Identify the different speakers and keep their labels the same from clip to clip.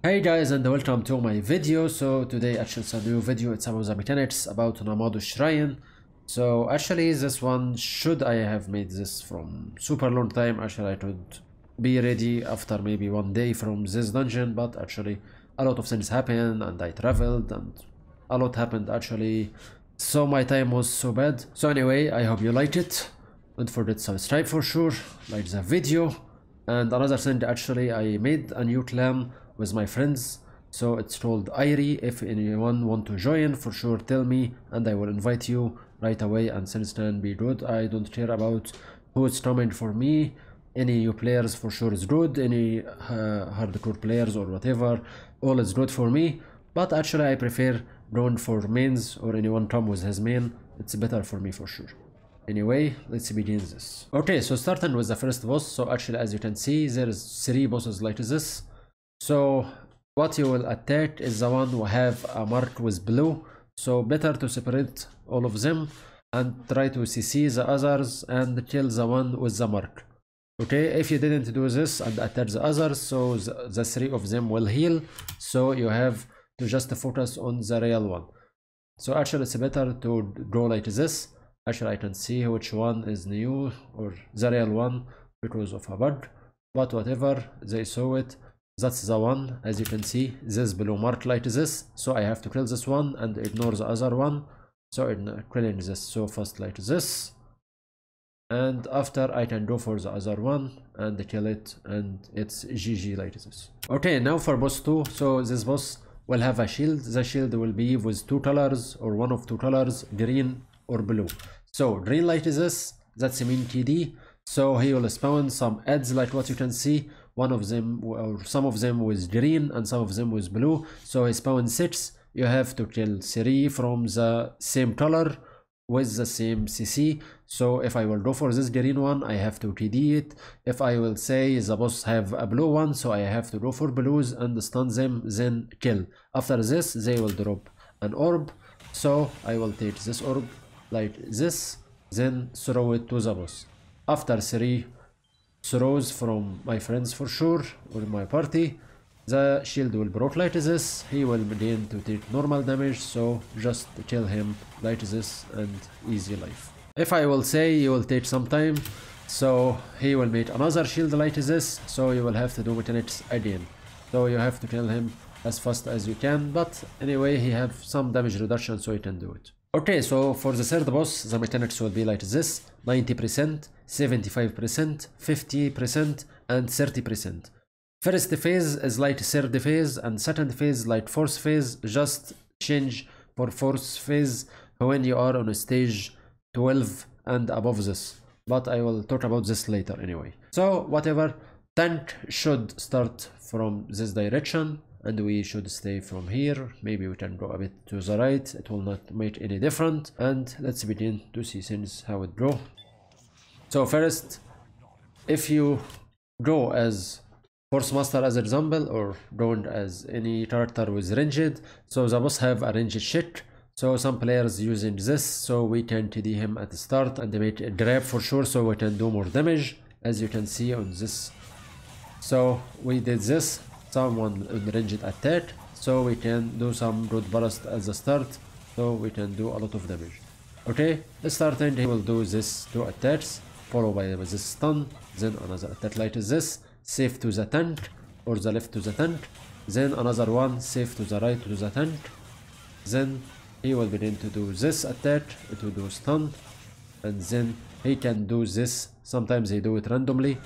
Speaker 1: Hey guys, and welcome to my video. So today actually it's a new video. It's about the mechanics about Namado Shrine. So actually this one, should I have made this from super long time. Actually I could be ready after maybe one day from this dungeon, but actually a lot of things happened and I traveled and a lot happened actually, so my time was so bad. So anyway, I hope you liked it. Don't forget to subscribe for sure, like the video. And another thing, actually I made a new clan with my friends, so it's called Nykarri. If anyone want to join, for sure tell me and I will invite you right away, and things can be good. I don't care about who's coming for me. Any new players for sure is good, any hardcore players or whatever, all is good for me, but actually I prefer going for mains, or anyone come with his main, it's better for me for sure. Anyway, let's begin this. Okay, so starting with the first boss. So actually as you can see there is 3 bosses like this. So what you will attack is the one who have a mark with blue, so better to separate all of them and try to CC the others and kill the one with the mark. Okay, if you didn't do this and attack the others, so the 3 of them will heal, so you have to just focus on the real one. So actually it's better to go like this. Actually I can see which one is new or the real one because of a bug, but whatever, they saw it, that's the one. As you can see, this blue mark like this, so I have to kill this one and ignore the other one. So in killing this so fast like this, and after I can go for the other one and kill it, and it's GG like this. Okay, now for boss 2. So this boss will have a shield. The shield will be with 2 colors or one of 2 colors, green or blue. So green like this, that's mean TD, so he will spawn some ads like what you can see, one of them or some of them with green and some of them with blue, so he spawns 6. You have to kill 3 from the same color with the same CC. So if I will go for this green one, I have to TD it. If I will say the boss have a blue one, so I have to go for blues and stun them, then kill. After this they will drop an orb, so I will take this orb like this, then throw it to the boss. After 3 throws from my friends for sure, or my party, the shield will break like this. He will begin to take normal damage, so just kill him like this and easy life. If I will say, you will take some time, so he will make another shield like this, so you will have to do mechanics again. So you have to kill him as fast as you can, but anyway he have some damage reduction, so you can do it. Okay, so for the third boss, the mechanics will be like this: 90%, 75%, 50%, and 30%. First phase is like third phase, and second phase like fourth phase. Just change for fourth phase when you are on stage 12 and above this, but I will talk about this later anyway. So whatever, tank should start from this direction, and we should stay from here. Maybe we can go a bit to the right, it will not make any difference. And let's begin to see things how it go. So first, if you go as Force Master as example, or going as any character with ranged, so the boss have a ranged shit, so some players using this, so we can TD him at the start and make a grab for sure, so we can do more damage, as you can see on this. So we did this, someone in ranged attack, so we can do some good burst at the start, so we can do a lot of damage. Okay, starting he will do this 2 attacks, followed by this stun, then another attack like this, safe to the tank or the left to the tank, then another one safe to the right to the tank, then he will begin to do this attack, it will do stun, and then he can do this. Sometimes he do it randomly.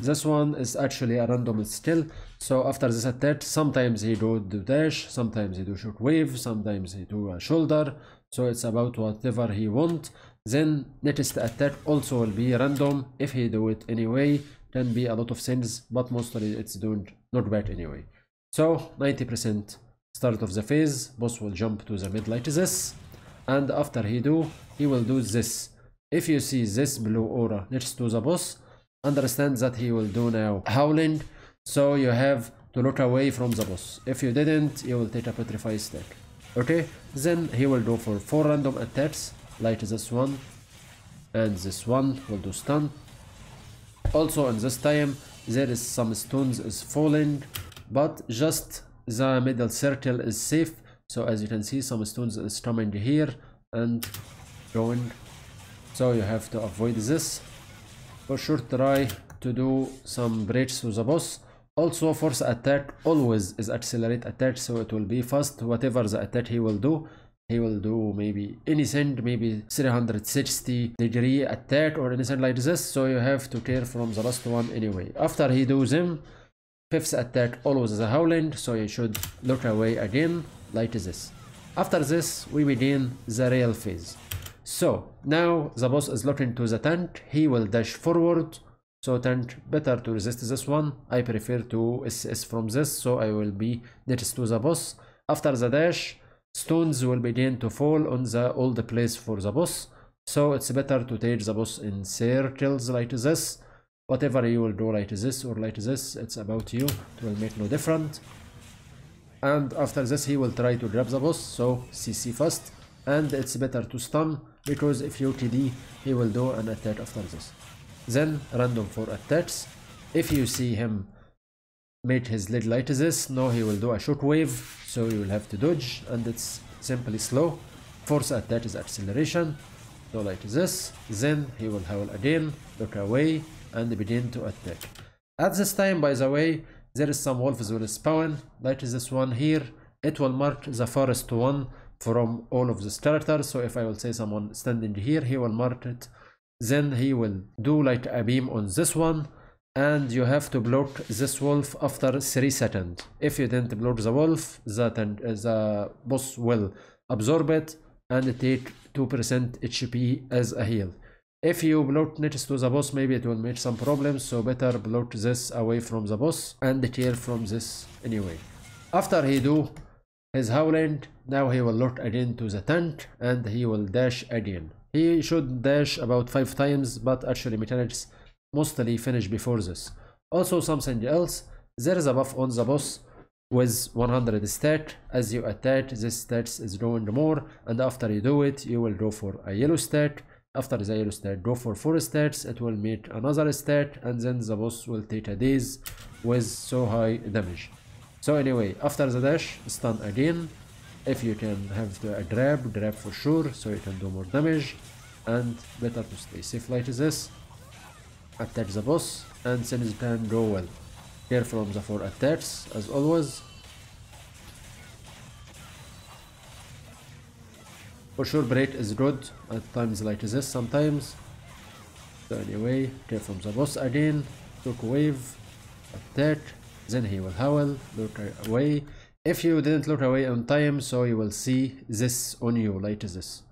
Speaker 1: This one is actually a random skill, so after this attack sometimes he do dash, sometimes he do short wave, sometimes he do a shoulder, so it's about whatever he want. Then next attack also will be random. If he do it anyway, can be a lot of things, but mostly it's doing not bad anyway. So 90% start of the phase, boss will jump to the mid like this, and after he will do this. If you see this blue aura next to the boss, understand that he will do now howling, so you have to look away from the boss. If you didn't, you will take a petrify stack. Okay, then he will go for 4 random attacks like this one, and this one will do stun. Also in this time there is some stones is falling, but just the middle circle is safe. So as you can see, some stones is coming here and going, so you have to avoid this. For sure try to do some breaks to the boss. Also force attack always is accelerate attack, so it will be fast. Whatever the attack he will do maybe anything, maybe 360-degree attack or anything like this, so you have to care from the last one anyway. After he does him, fifth attack always is a howling, so you should look away again like this. After this we begin the real phase. So now the boss is looking to the tent, he will dash forward. So tent better to resist this one. I prefer to SS from this, so I will be next to the boss. After the dash, stones will begin to fall on the old place for the boss, so it's better to take the boss in circles like this. Whatever you will do like this or like this, it's about you, it will make no difference. And after this he will try to grab the boss, so CC fast, and it's better to stun, because if you TD he will do an attack after this. Then random for attacks. If you see him make his leg like this, now he will do a shockwave, so you will have to dodge, and it's simply slow. Force attack is acceleration, so like this. Then he will howl again, look away, and begin to attack. At this time, by the way, there is some wolves will spawn, like this one here. It will mark the farthest one from all of the characters, so if I will say someone standing here, he will mark it. Then he will do like a beam on this one, and you have to block this wolf after 3 seconds. If you didn't block the wolf, the boss will absorb it and take 2% HP as a heal. If you block next to the boss, maybe it will make some problems, so better block this away from the boss and clear from this anyway. After he do his howling, now he will look again to the tent and he will dash again. He should dash about 5 times, but actually mechanics mostly finish before this. Also something else, there is a buff on the boss with 100 stat. As you attack, this stats is growing more, and after you do it, you will go for a yellow stat. After the yellow stat, go for 4 stats, it will make another stat, and then the boss will take a daze with so high damage. So anyway, after the dash, stun again. If you can have a grab for sure, so you can do more damage, and better to stay safe like this. Attack the boss, and things can go well. Care from the 4 attacks as always. For sure break is good at times like this sometimes. So anyway, care from the boss again. Took wave, attack, then he will howl, look away. If you didn't look away on time, so you will see this on you like this.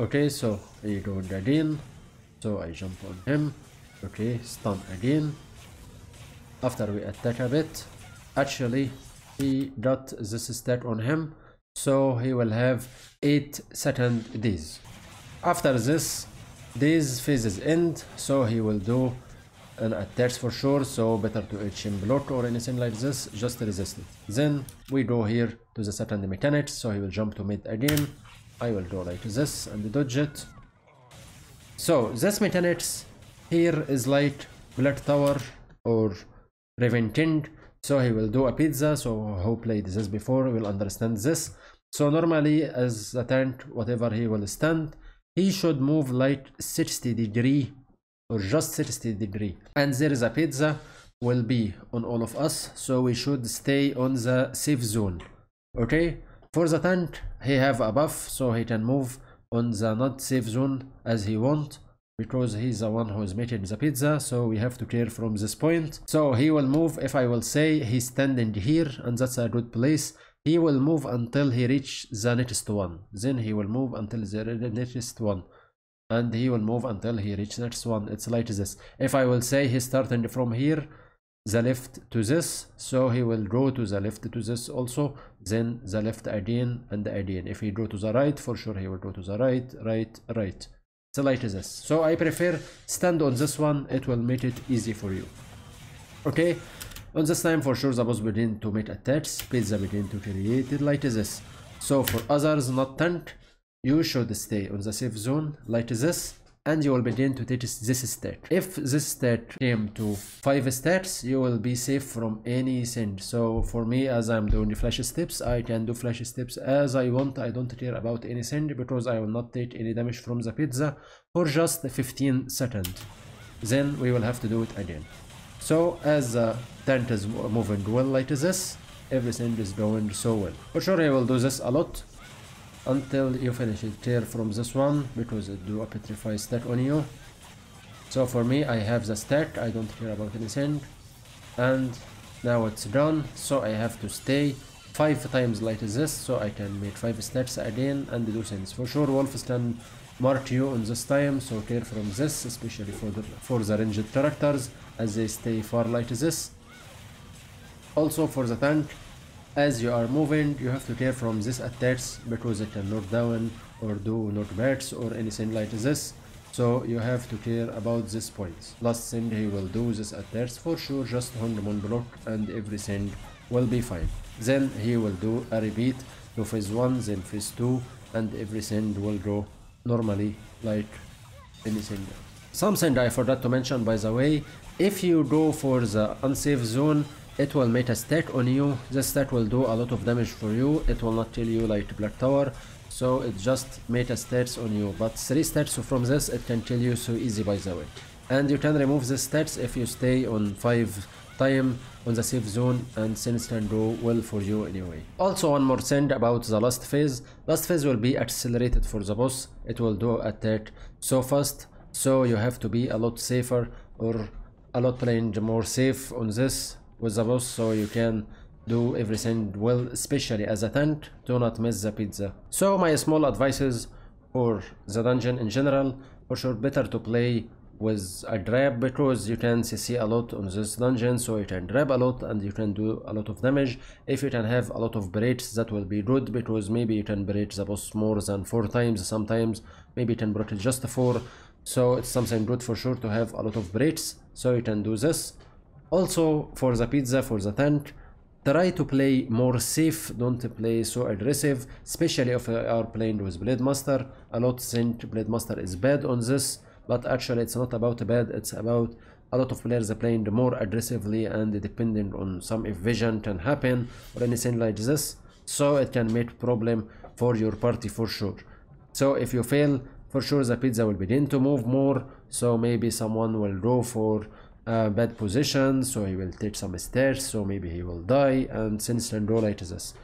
Speaker 1: Okay, so he goes again, so I jump on him. Okay, stun again. After we attack a bit, actually he got this stat on him, so he will have 8-second daze. After this, these phases end, so he will do an attack for sure, so better to HM block or anything like this, just resist it. Then we go here to the second mechanics, so he will jump to mid again. I will go like this and dodge it. So this mechanics here is like Black Tower or Raven King, so he will do a pizza, so who played this before will understand this. So normally as the tank, whatever he will stand, he should move like 60 degree or just 60 degree, and there is a pizza will be on all of us, so we should stay on the safe zone. Okay, for the tank he have a buff, so he can move on the not safe zone as he want, because he's the one who is making the pizza, so we have to care from this point. So he will move, if I will say he's standing here, and that's a good place, he will move until he reach the next one, then he will move until the next one, and he will move until he reaches the next one. It's like this. If I will say he's starting from here, the left to this, so he will go to the left to this also, then the left again and again. If he go to the right, for sure he will go to the right, right. It's like this. So I prefer stand on this one, it will make it easy for you. Okay, on this time for sure the boss begin to make attacks, pizza begin to create it like this. So for others not tank, you should stay on the safe zone like this, and you will begin to take this stat. If this stat came to 5 stats, you will be safe from any send. So for me, as I'm doing flash steps, I can do flash steps as I want. I don't care about any send because I will not take any damage from the pizza for just 15 seconds. Then we will have to do it again. So as the tent is moving well like this, everything is going so well. For sure I will do this a lot until you finish it. Tear from this one because it do a petrify stat on you. So for me, I have the stat, I don't care about anything, and now it's done. So I have to stay 5 times like this so I can make 5 stats again and do things. For sure wolves can mark you on this time, so tear from this, especially for the ranged characters as they stay far like this. Also for the tank, as you are moving, you have to tear from this attacks because it can knock down or do knockbacks or anything like this. So you have to care about this points. Last thing, he will do this attacks for sure, just hold him on block and everything will be fine. Then he will do a repeat to phase 1, then phase 2, and everything will go normally like anything else. Something I forgot to mention, by the way, if you go for the unsafe zone, it will make a stat on you. This stat will do a lot of damage for you. It will not tell you like Black Tower, so it just made a stats on you, but 3 stats from this it can tell you so easy, by the way. And you can remove the stats if you stay on 5 time on the safe zone, and things can go well for you anyway. Also one more thing about the last phase will be accelerated for the boss. It will do attack so fast, so you have to be a lot safer or a lot playing more safe on this with the boss, so you can do everything well, especially as a tank. Do not miss the pizza. So my small advices for the dungeon in general: for sure better to play with a grab because you can CC a lot on this dungeon, so you can grab a lot and you can do a lot of damage. If you can have a lot of breaks, that will be good because maybe you can break the boss more than 4 times, sometimes maybe you can break it just 4, so it's something good for sure to have a lot of breaks, so you can do this. Also for the pizza, for the tank, try to play more safe, don't play so aggressive, especially if you are playing with Blade Master. A lot think Blade Master is bad on this, but actually it's not about bad, it's about a lot of players playing more aggressively and depending on some evasion can happen or anything like this, so it can make problem for your party for sure. So if you fail, for sure the pizza will begin to move more, so maybe someone will go for a bad position, so he will take some stairs, so maybe he will die, and things can go like this.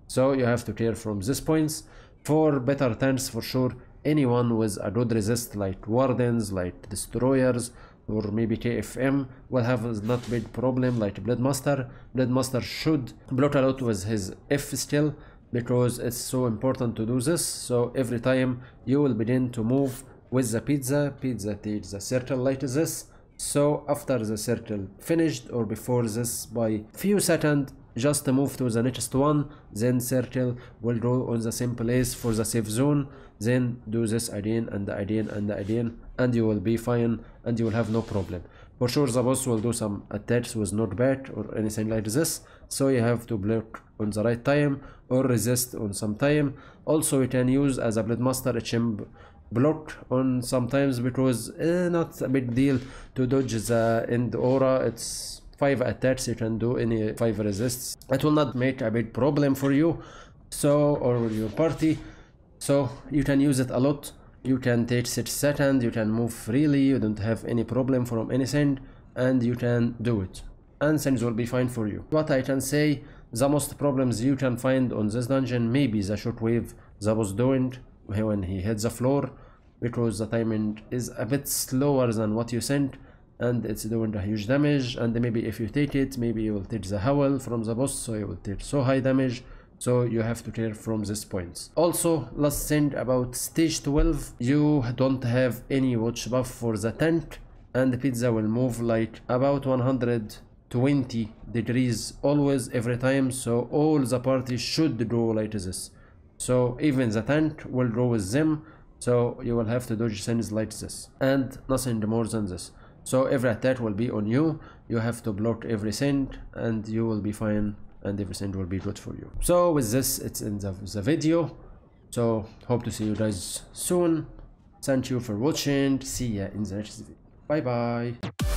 Speaker 1: So you have to care from these points. For better tanks, for sure anyone with a good resist like wardens, like destroyers, or maybe KFM will have not big problem like Blade Master. Blade Master should block a lot with his F skill because it's so important to do this. So every time you will begin to move with the pizza takes the circle like this. So after the circle finished or before this by few seconds, just move to the next one, then circle will go on the same place for the safe zone, then do this again and again and again, and you will be fine and you will have no problem. For sure the boss will do some attacks with knockback or anything like this, so you have to block on the right time or resist on some time. Also you can use as a Blade Master HM block on sometimes because not a big deal to dodge the end aura. It's 5 attacks, you can do any 5 resists. It will not make a big problem for you, so, or your party, so you can use it a lot. You can take 6 seconds, you can move freely, you don't have any problem from anything, and you can do it and things will be fine for you. What I can say, the most problems you can find on this dungeon, maybe the shockwave the boss doing when he hits the floor, because the timing is a bit slower than what you sent and it's doing a huge damage, and maybe if you take it, maybe you will take the howl from the boss, so you will take so high damage, so you have to care from these points. Also, last thing about stage 12, you don't have any watch buff for the tank, and the pizza will move like about 120 degrees always every time, so all the party should go like this. So even the tank will go with them, so you will have to dodge things like this and nothing more than this. So every attack will be on you, you have to block everything and you will be fine and everything will be good for you. So with this, it's in the video, so hope to see you guys soon. Thank you for watching. See ya in the next video. Bye bye.